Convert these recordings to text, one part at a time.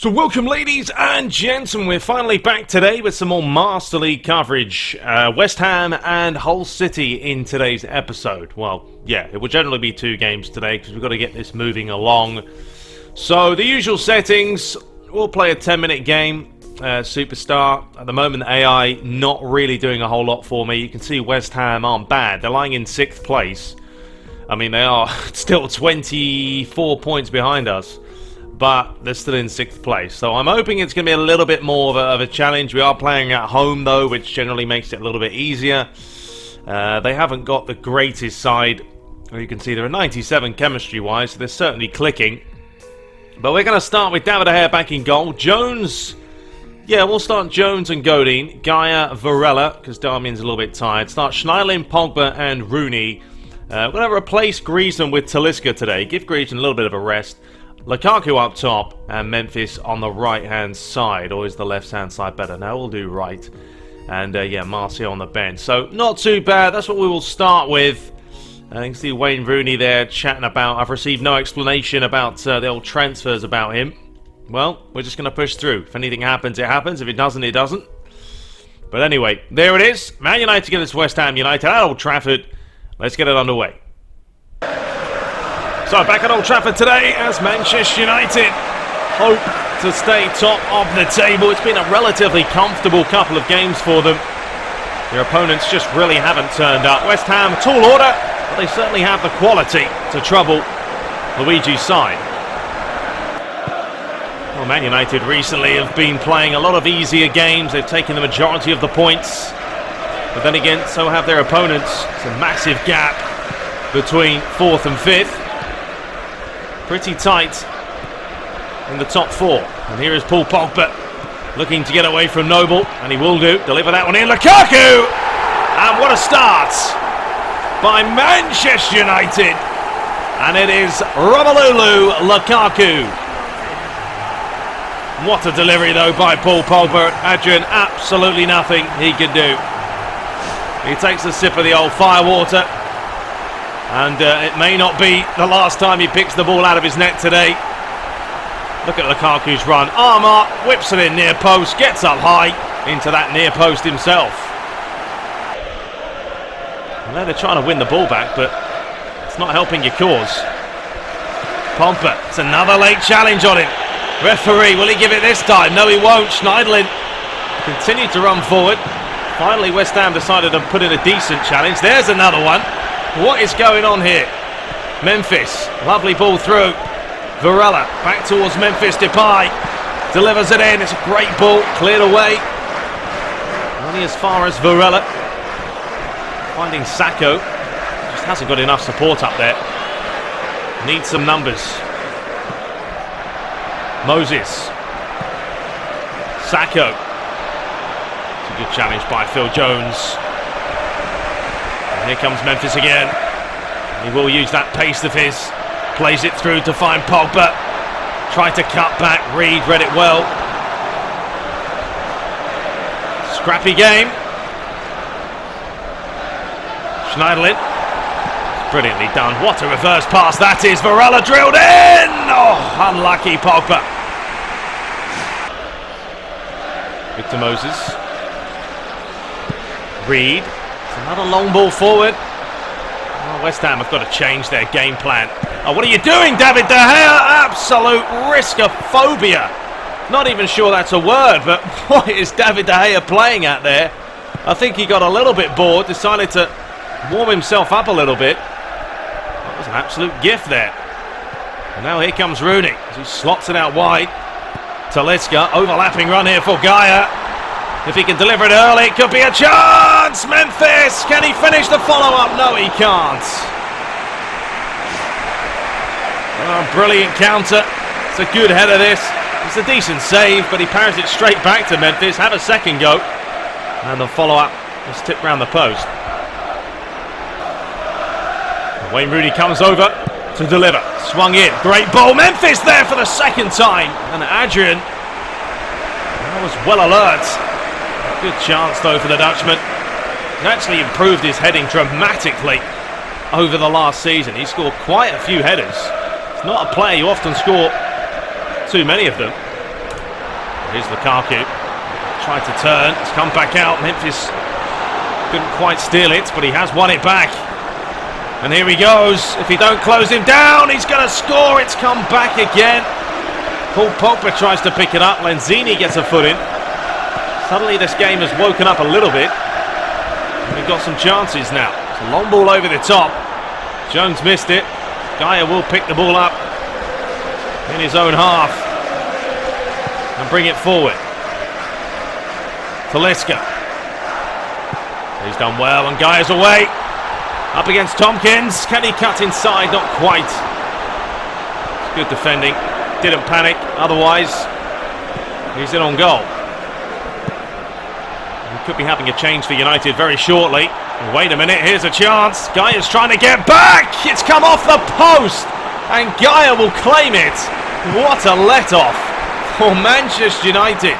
So welcome ladies and gentlemen, we're finally back today with some more Master League coverage. West Ham and Hull City in today's episode. Well, yeah, it will generally be 2 games today because we've got to get this moving along. So the usual settings, we'll play a 10-minute game. Superstar, at the moment the AI not really doing a whole lot for me. You can see West Ham aren't bad, they're lying in 6th place. I mean, they are still 24 points behind us, but they're still in 6th place. So I'm hoping it's going to be a little bit more of a challenge. We are playing at home though, which generally makes it a little bit easier. They haven't got the greatest side. You can see they're a 97 chemistry-wise, so they're certainly clicking. But we're going to start with David De Gea back in goal. Jones, yeah, we'll start Jones and Godin. Gaia, Varela, because Darmian's a little bit tired. Start Schneiderlin, Pogba and Rooney. We're going to replace Griezmann with Talisca today. Give Griezmann a little bit of a rest. Lukaku up top and Memphis on the right-hand side. Or is the left-hand side better? No, we'll do right. And yeah, Martial on the bench. So not too bad. That's what we will start with. You can see Wayne Rooney there chatting about... I've received no explanation about the old transfers about him. Well, we're just going to push through. If anything happens, it happens. If it doesn't, it doesn't. But anyway, there it is. Man United against West Ham United at Old Trafford. Let's get it underway. So back at Old Trafford today as Manchester United hope to stay top of the table. It's been a relatively comfortable couple of games for them. Their opponents just really haven't turned up. West Ham, tall order, but they certainly have the quality to trouble Luigi's side. Well, Man United recently have been playing a lot of easier games. They've taken the majority of the points. But then again, so have their opponents. It's a massive gap between 4th and 5th. Pretty tight in the top 4. And here is Paul Pogba looking to get away from Noble, and he will do. Deliver that one in. Lukaku! And what a start by Manchester United. And it is Romelu Lukaku. What a delivery though by Paul Pogba. Adrian, absolutely nothing he can do. He takes a sip of the old firewater. And it may not be the last time he picks the ball out of his net today. Look at Lukaku's run. Armour whips it in near post, gets up high into that near post himself. I know they're trying to win the ball back, but it's not helping your cause. Pogba, it's another late challenge on him. Referee, will he give it this time? No, he won't. Schneiderlin continued to run forward. Finally, West Ham decided to put in a decent challenge. There's another one. What is going on here? Memphis, lovely ball through. Varela, back towards Memphis Depay. Delivers it in, it's a great ball, cleared away. Only as far as Varela. Finding Sacco. Just hasn't got enough support up there. Needs some numbers. Moses. Sacco. It's a good challenge by Phil Jones. Here comes Memphis again. He will use that pace of his. Plays it through to find Pogba. Tried to cut back. Reed read it well. Scrappy game. Schneiderlin. Brilliantly done. What a reverse pass that is. Varela drilled in. Oh, unlucky Pogba. Victor Moses. Reed. Another long ball forward. Oh, West Ham have got to change their game plan. Oh, what are you doing, David De Gea? Absolute risk-ophobia. Not even sure that's a word, but what is David De Gea playing at there? I think he got a little bit bored, decided to warm himself up a little bit. That was an absolute gift there. And now here comes Rooney as he slots it out wide. Talisca, overlapping run here for Gaia. If he can deliver it early, it could be a chance! Memphis! Can he finish the follow-up? No, he can't. Oh, brilliant counter. It's a good header, this. It's a decent save, but he parries it straight back to Memphis. Have a second go. And the follow-up is tipped round the post. Wayne Rooney comes over to deliver. Swung in. Great ball. Memphis there for the second time. And Adrian was well alert. Good chance though for the Dutchman. He's actually improved his heading dramatically over the last season. He scored quite a few headers. It's not a player you often score too many of them. Here's Lukaku. Tried to turn. It's come back out. Memphis couldn't quite steal it, but he has won it back. And here he goes. If he don't close him down, he's going to score. It's come back again. Paul Pogba tries to pick it up. Lenzini gets a foot in. Suddenly this game has woken up a little bit. And we've got some chances now. It's a long ball over the top. Jones missed it. Gaia will pick the ball up in his own half and bring it forward. Talisca. He's done well, and Gaia's away. Up against Tompkins. Can he cut inside? Not quite. It's good defending. Didn't panic. Otherwise, he's in on goal. We could be having a change for United very shortly. Wait a minute, here's a chance. Gaia's trying to get back. It's come off the post, and Gaia will claim it. What a let-off for Manchester United.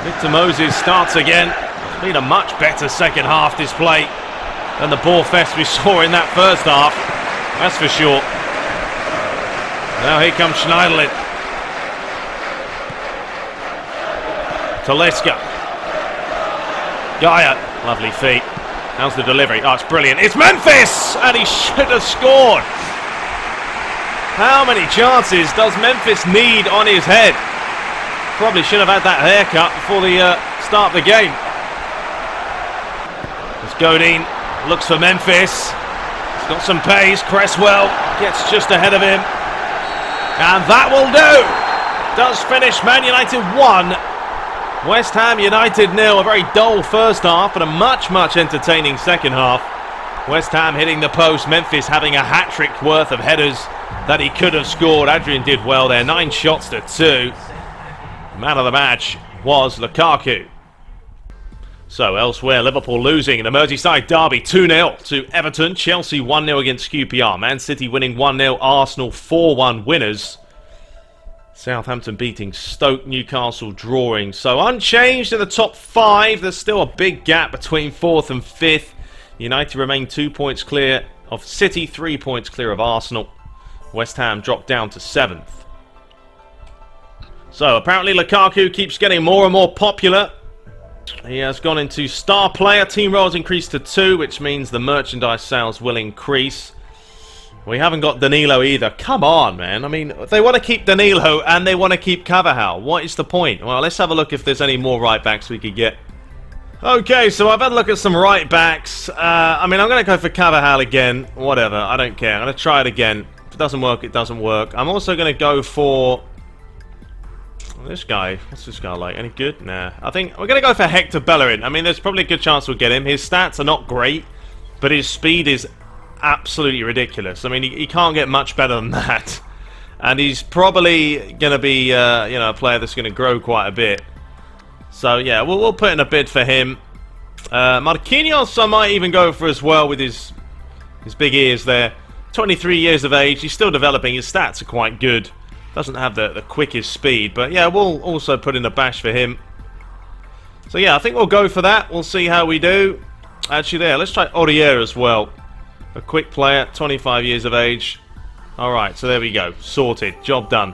Victor Moses starts again. It's been a much better second half display than the ball fest we saw in that first half. That's for sure. Now here comes Schneiderlin. Talisca. Gaia. Lovely feet. How's the delivery? Oh, it's brilliant. It's Memphis! And he should have scored. How many chances does Memphis need on his head? Probably should have had that haircut before the start of the game. As Godin looks for Memphis. He's got some pace. Cresswell gets just ahead of him. And that will do. Does finish Man United 1. West Ham United 0. A very dull first half, but a much entertaining second half. West Ham hitting the post. Memphis having a hat-trick worth of headers that he could have scored. Adrian did well there. 9 shots to 2. Man of the match was Lukaku. So elsewhere, Liverpool losing in the Merseyside derby 2-0 to Everton. Chelsea 1-0 against QPR. Man City winning 1-0. Arsenal 4-1 winners. Southampton beating Stoke, Newcastle drawing. So unchanged in the top 5. There's still a big gap between 4th and 5th. United remain 2 points clear of City, 3 points clear of Arsenal. West Ham dropped down to 7th. So apparently Lukaku keeps getting more and more popular. He has gone into star player. Team roles increased to 2, which means the merchandise sales will increase. We haven't got Danilo either. Come on, man. I mean, they want to keep Danilo and they want to keep Carvajal. What is the point? Well, let's have a look if there's any more right backs we could get. Okay, so I've had a look at some right backs. I mean, I'm going to go for Carvajal again. Whatever, I don't care. I'm going to try it again. If it doesn't work, it doesn't work. I'm also going to go for this guy. What's this guy like? Any good? Nah. I think we're going to go for Hector Bellerin. I mean, there's probably a good chance we'll get him. His stats are not great, but his speed is absolutely ridiculous. I mean, he can't get much better than that. And he's probably going to be, you know, a player that's going to grow quite a bit. So, yeah, we'll put in a bid for him. Marquinhos I might even go for as well with his big ears there. 23 years of age. He's still developing. His stats are quite good. Doesn't have the quickest speed. But, yeah, we'll also put in a bash for him. So, yeah, I think we'll go for that. We'll see how we do. Actually, there, let's try Aurier as well. A quick player, 25 years of age. Alright, so there we go. Sorted. Job done.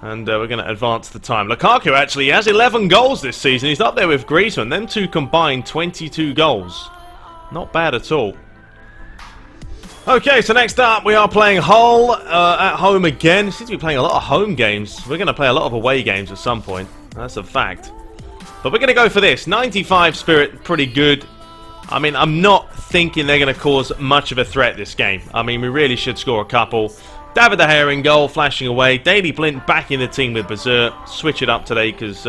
And we're going to advance the time. Lukaku actually has 11 goals this season. He's up there with Griezmann. Them two combined 22 goals. Not bad at all. Okay, so next up we are playing Hull at home again. We seem to be playing a lot of home games. We're going to play a lot of away games at some point. That's a fact. But we're going to go for this. 95 spirit, pretty good. I mean, I'm not thinking they're going to cause much of a threat this game. I mean, we really should score a couple. David De Gea in goal, flashing away. Daley Blind back in the team with Berser. Switch it up today because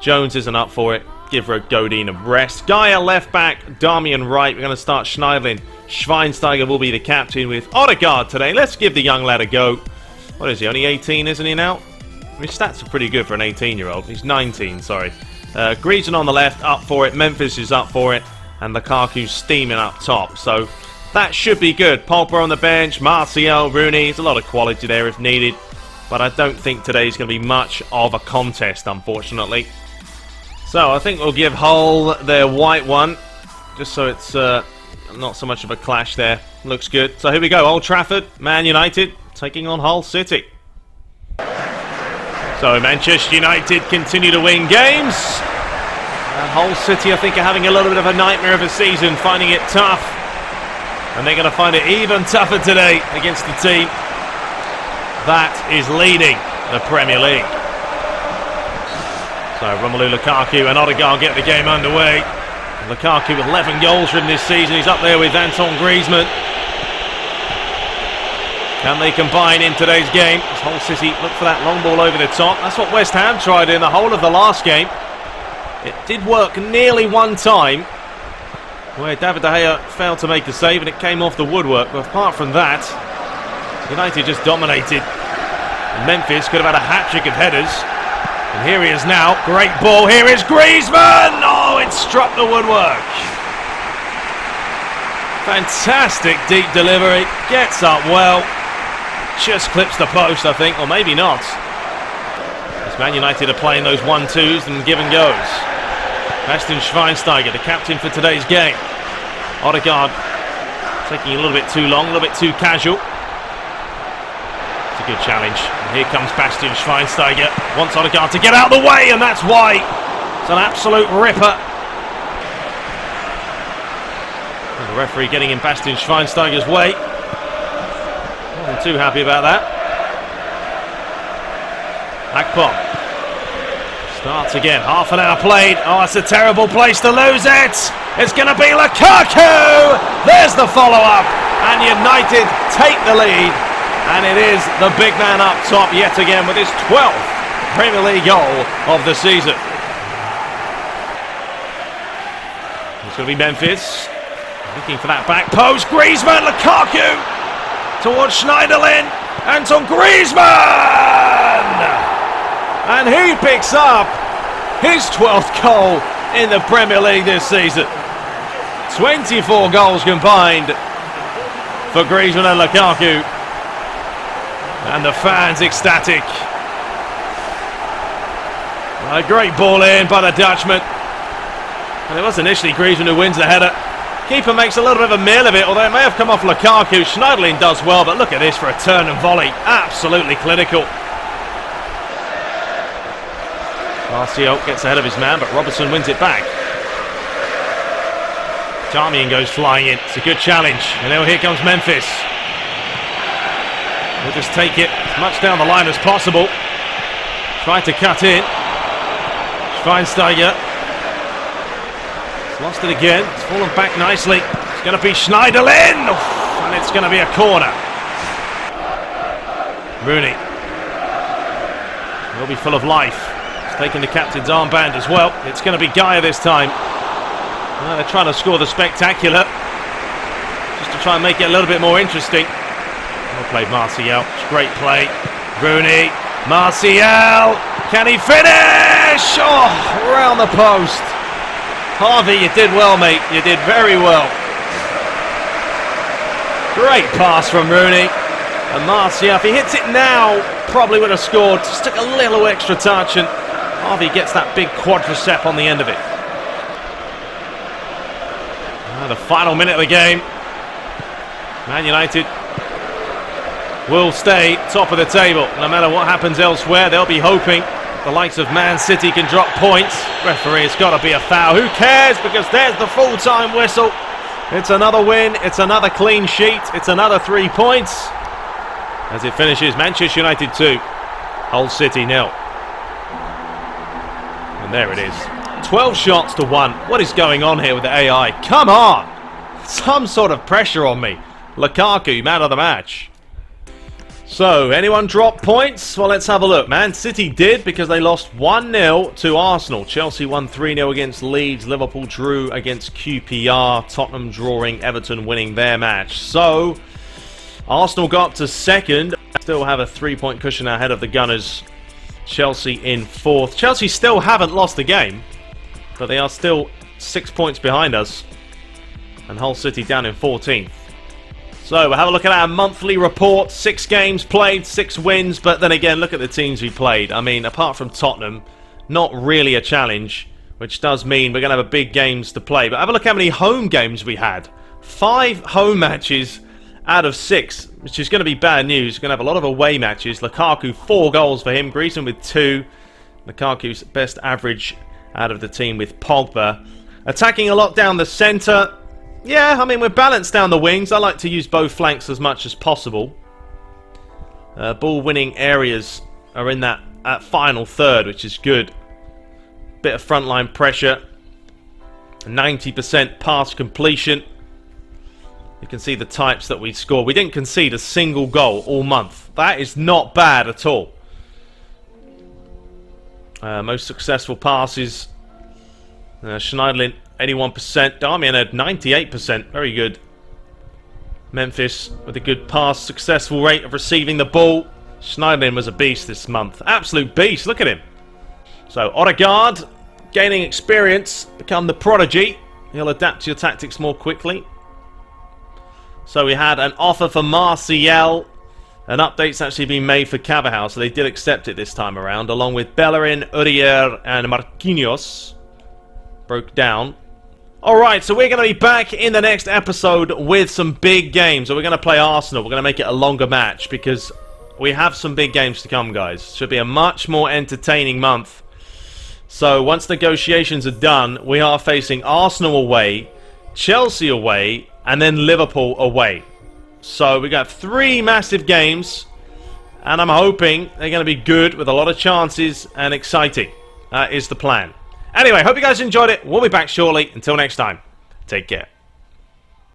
Jones isn't up for it. Give Godin a rest. Gaia left back, Darmian right. We're going to start Schneiderlin. Schweinsteiger will be the captain with Odegaard today. Let's give the young lad a go. What is he, only 18, isn't he now? His stats are pretty good for an 18-year-old. He's 19, sorry. Griezmann on the left, up for it. Memphis is up for it. And Lukaku steaming up top. So that should be good. Pogba on the bench. Martial, Rooney. There's a lot of quality there if needed. But I don't think today's going to be much of a contest, unfortunately. So I think we'll give Hull their white one. Just so it's not so much of a clash there. Looks good. So here we go. Old Trafford. Man United taking on Hull City. So Manchester United continue to win games. And Hull City, I think, are having a little bit of a nightmare of a season, finding it tough. And they're going to find it even tougher today against the team that is leading the Premier League. So Romelu Lukaku and Odegaard get the game underway. Lukaku with 11 goals from this season. He's up there with Antoine Griezmann. Can they combine in today's game? As Hull City look for that long ball over the top. That's what West Ham tried in the whole of the last game. It did work nearly one time, where David De Gea failed to make the save and it came off the woodwork. But apart from that, United just dominated. Memphis could have had a hat-trick of headers. And here he is now. Great ball. Here is Griezmann! Oh, it struck the woodwork. Fantastic deep delivery. Gets up well. Just clips the post, I think. Or maybe not. As Man United are playing those 1-2s and give and goes. Bastian Schweinsteiger, the captain for today's game. Odegaard taking a little bit too long, a little bit too casual. It's a good challenge. And here comes Bastian Schweinsteiger. Wants Odegaard to get out of the way, and that's why. It's an absolute ripper. And the referee getting in Bastian Schweinsteiger's way. Wasn't too happy about that. Akpom starts again. Half an hour played. Oh, it's a terrible place to lose it. It's going to be Lukaku. There's the follow-up. And United take the lead. And it is the big man up top yet again with his 12th Premier League goal of the season. It's going to be Memphis. Looking for that back post. Griezmann, Lukaku towards Schneiderlin. Antoine Griezmann! And he picks up his 12th goal in the Premier League this season. 24 goals combined for Griezmann and Lukaku. And the fans ecstatic. A great ball in by the Dutchman. And it was initially Griezmann who wins the header. Keeper makes a little bit of a meal of it, although it may have come off Lukaku. Schneiderlin does well, but look at this for a turn and volley. Absolutely clinical. Martial gets ahead of his man, but Robertson wins it back. Darmian goes flying in. It's a good challenge. And now here comes Memphis. We'll just take it as much down the line as possible. Try to cut in. Schweinsteiger. He's lost it again. It's fallen back nicely. It's going to be Schneiderlin. And it's going to be a corner. Rooney. He'll be full of life. He's taking the captain's armband as well. It's going to be Gaia this time. Well, they're trying to score the spectacular. Just to try and make it a little bit more interesting. Well played, Martial. It's great play. Rooney. Martial. Can he finish? Oh, around the post. Harvey, you did well, mate. You did very well. Great pass from Rooney. And Martial, if he hits it now, probably would have scored. Just took a little extra touch, and Harvey gets that big quadricep on the end of it. The final minute of the game. Man United will stay top of the table. No matter what happens elsewhere, they'll be hoping the likes of Man City can drop points. Referee, it's got to be a foul. Who cares? Because there's the full-time whistle. It's another win. It's another clean sheet. It's another 3 points. As it finishes, Manchester United 2, Hull City 0. And there it is. 12 shots to 1. What is going on here with the AI? Come on! Some sort of pressure on me. Lukaku, man of the match. So, anyone drop points? Well, let's have a look. Man City did, because they lost 1-0 to Arsenal. Chelsea won 3-0 against Leeds. Liverpool drew against QPR. Tottenham drawing, Everton winning their match. So, Arsenal got up to second. Still have a 3-point cushion ahead of the Gunners. Chelsea in fourth. Chelsea still haven't lost a game, but they are still 6 points behind us. And Hull City down in 14th. So we'll have a look at our monthly report. 6 games played, 6 wins, but then again, look at the teams we played. I mean, apart from Tottenham, not really a challenge, which does mean we're going to have a big games to play. But have a look how many home games we had. 5 home matches out of 6. which is going to be bad news. We're going to have a lot of away matches. Lukaku, 4 goals for him. Griezmann with 2. Lukaku's best average out of the team with Pogba. Attacking a lot down the centre. Yeah, I mean, we're balanced down the wings. I like to use both flanks as much as possible. Ball-winning areas are in that final third, which is good. Bit of frontline pressure. 90% pass completion. You can see the types that we scored. We didn't concede a single goal all month. That is not bad at all. Most successful passes. Schneiderlin, 81%. Darmian had 98%. Very good. Memphis with a good pass. Successful rate of receiving the ball. Schneiderlin was a beast this month. Absolute beast. Look at him. So, Odegaard, gaining experience. Become the prodigy. He'll adapt to your tactics more quickly. So we had an offer for Martial. An update's actually been made for Cabahal, so they did accept it this time around, along with Bellerin, Urier, and Marquinhos. Broke down. Alright, so we're going to be back in the next episode with some big games. So we're going to play Arsenal. We're going to make it a longer match because we have some big games to come, guys. Should be a much more entertaining month. So once negotiations are done, we are facing Arsenal away, Chelsea away, and then Liverpool away. So we got 3 massive games, and I'm hoping they're going to be good with a lot of chances and exciting. That is the plan. Anyway, hope you guys enjoyed it. We'll be back shortly. Until next time, take care.